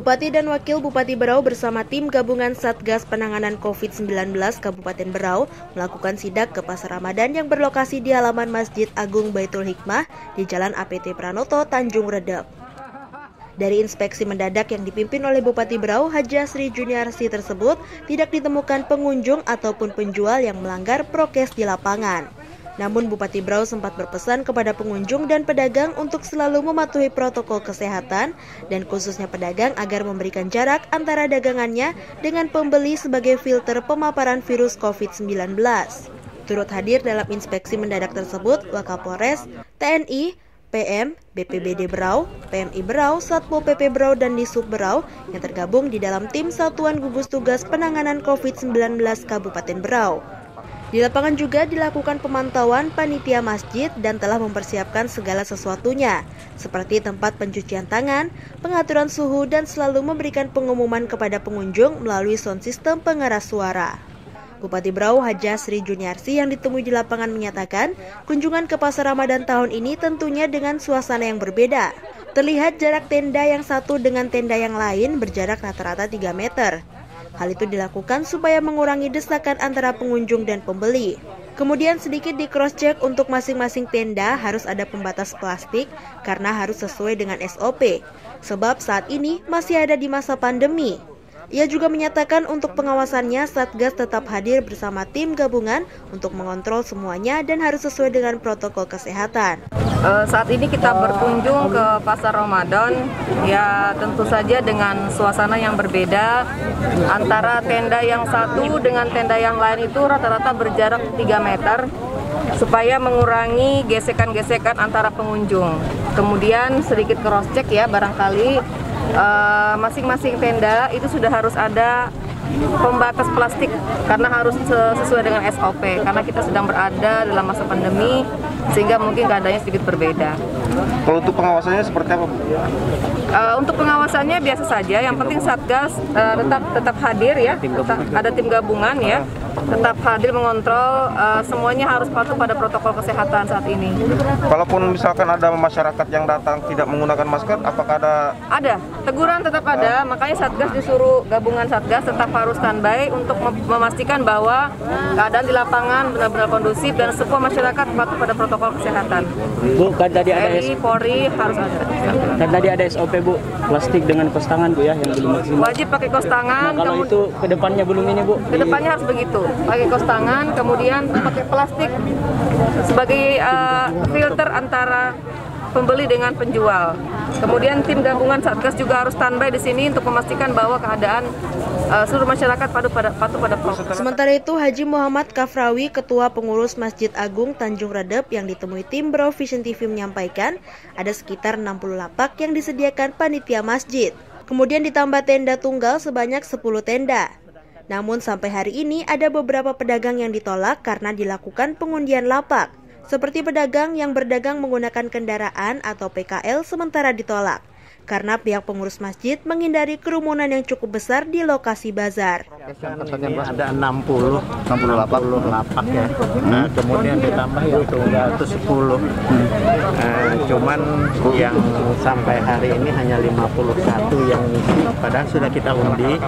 Bupati dan Wakil Bupati Berau bersama tim gabungan Satgas Penanganan COVID-19 Kabupaten Berau melakukan sidak ke Pasar Ramadan yang berlokasi di halaman Masjid Agung Baitul Hikmah di Jalan APT Pranoto, Tanjung Redep. Dari inspeksi mendadak yang dipimpin oleh Bupati Berau, Haji Sri Juniarsi tersebut, tidak ditemukan pengunjung ataupun penjual yang melanggar prokes di lapangan. Namun Bupati Berau sempat berpesan kepada pengunjung dan pedagang untuk selalu mematuhi protokol kesehatan dan khususnya pedagang agar memberikan jarak antara dagangannya dengan pembeli sebagai filter pemaparan virus COVID-19. Turut hadir dalam inspeksi mendadak tersebut Wakapolres, TNI, PM, BPBD Berau, PMI Berau, Satpol PP Berau, dan Disub Berau yang tergabung di dalam tim Satuan Gugus Tugas Penanganan COVID-19 Kabupaten Berau. Di lapangan juga dilakukan pemantauan panitia masjid dan telah mempersiapkan segala sesuatunya, seperti tempat pencucian tangan, pengaturan suhu, dan selalu memberikan pengumuman kepada pengunjung melalui sound system pengeras suara. Bupati Berau Haji Sri Juniarsi yang ditemui di lapangan menyatakan, kunjungan ke Pasar Ramadan tahun ini tentunya dengan suasana yang berbeda. Terlihat jarak tenda yang satu dengan tenda yang lain berjarak rata-rata 3 meter. Hal itu dilakukan supaya mengurangi desakan antara pengunjung dan pembeli. Kemudian sedikit di cross-check untuk masing-masing tenda harus ada pembatas plastik karena harus sesuai dengan SOP. Sebab saat ini masih ada di masa pandemi. Ia juga menyatakan untuk pengawasannya Satgas tetap hadir bersama tim gabungan untuk mengontrol semuanya dan harus sesuai dengan protokol kesehatan. Saat ini kita berkunjung ke Pasar Ramadan, ya tentu saja dengan suasana yang berbeda. Antara tenda yang satu dengan tenda yang lain itu rata-rata berjarak 3 meter supaya mengurangi gesekan-gesekan antara pengunjung. Kemudian sedikit cross-check ya, barangkali masing-masing tenda itu sudah harus ada pembatas plastik karena harus sesuai dengan SOP karena kita sedang berada dalam masa pandemi sehingga mungkin keadaannya sedikit berbeda. Kalau untuk pengawasannya seperti apa, Bu? Untuk pengawasannya biasa saja, yang penting Satgas tetap hadir ya, ada tim gabungan ya, tetap hadir mengontrol, semuanya harus patuh pada protokol kesehatan saat ini. Kalaupun misalkan ada masyarakat yang datang tidak menggunakan masker, apakah ada? Ada, teguran tetap ada, makanya Satgas disuruh gabungan Satgas tetap harus standby untuk memastikan bahwa keadaan di lapangan benar-benar kondusif dan semua masyarakat patuh pada protokol kesehatan. Bu, kan tadi ada Polri harus ada. Dan tadi ada SOP, Bu, plastik dengan kos tangan, Bu, ya, yang belum maksimal. Wajib pakai kos tangan. Nah, kalau itu kedepannya belum ini, Bu? Kedepannya harus begitu, pakai kos tangan, kemudian pakai plastik sebagai filter antara pembeli dengan penjual. Kemudian tim gabungan Satgas juga harus standby di sini untuk memastikan bahwa keadaan seluruh masyarakat patuh pada protokol. Sementara itu, Haji Muhammad Kafrawi, Ketua Pengurus Masjid Agung Tanjung Redep yang ditemui tim Berau Vision TV menyampaikan ada sekitar 60 lapak yang disediakan panitia masjid. Kemudian ditambah tenda tunggal sebanyak 10 tenda. Namun sampai hari ini ada beberapa pedagang yang ditolak karena dilakukan pengundian lapak. Seperti pedagang yang berdagang menggunakan kendaraan atau PKL sementara ditolak. Karena pihak pengurus masjid menghindari kerumunan yang cukup besar di lokasi bazar. Ini ada 60 lapak ya. Nah, kemudian ditambah yang tunggal itu 10. Cuman yang sampai hari ini hanya 51 yang ngisi, padahal sudah kita undi.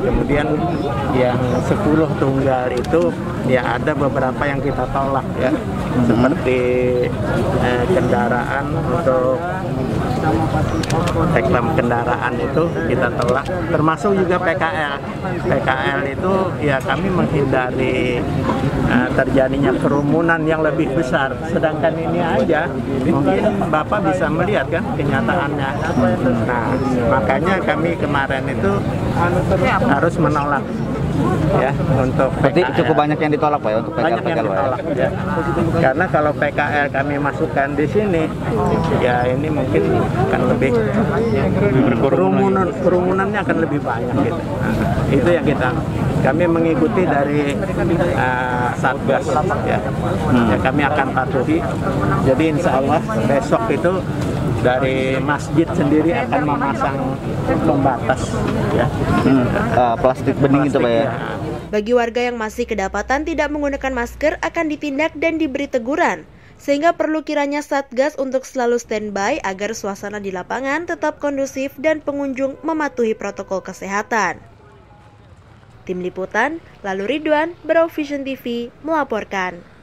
Kemudian yang 10 tunggal itu ya ada beberapa yang kita tolak ya. Seperti kendaraan untuk reklam kendaraan itu kita tolak, termasuk juga PKL. PKL itu ya kami menghindari terjadinya kerumunan yang lebih besar. Sedangkan ini aja mungkin Bapak bisa melihat kan kenyataannya. Nah, makanya kami kemarin itu harus menolak ya untuk PKL. Berarti cukup banyak yang ditolak, Pak, ya, untuk PKL. Banyak yang ditolak ya. Karena kalau PKL kami masukkan di sini ya ini mungkin akan lebih kerumunannya akan lebih banyak gitu. Nah, itu yang kami mengikuti dari Satgas ya. Ya kami akan patuhi. Jadi insya Allah besok itu dari masjid sendiri akan memasang pembatas ya. Plastik bening itu, Pak, ya. Bagi warga yang masih kedapatan tidak menggunakan masker akan ditindak dan diberi teguran. sehingga perlu kiranya Satgas untuk selalu standby agar suasana di lapangan tetap kondusif dan pengunjung mematuhi protokol kesehatan. Tim Liputan, Lalu Ridwan, Berau Vision TV melaporkan.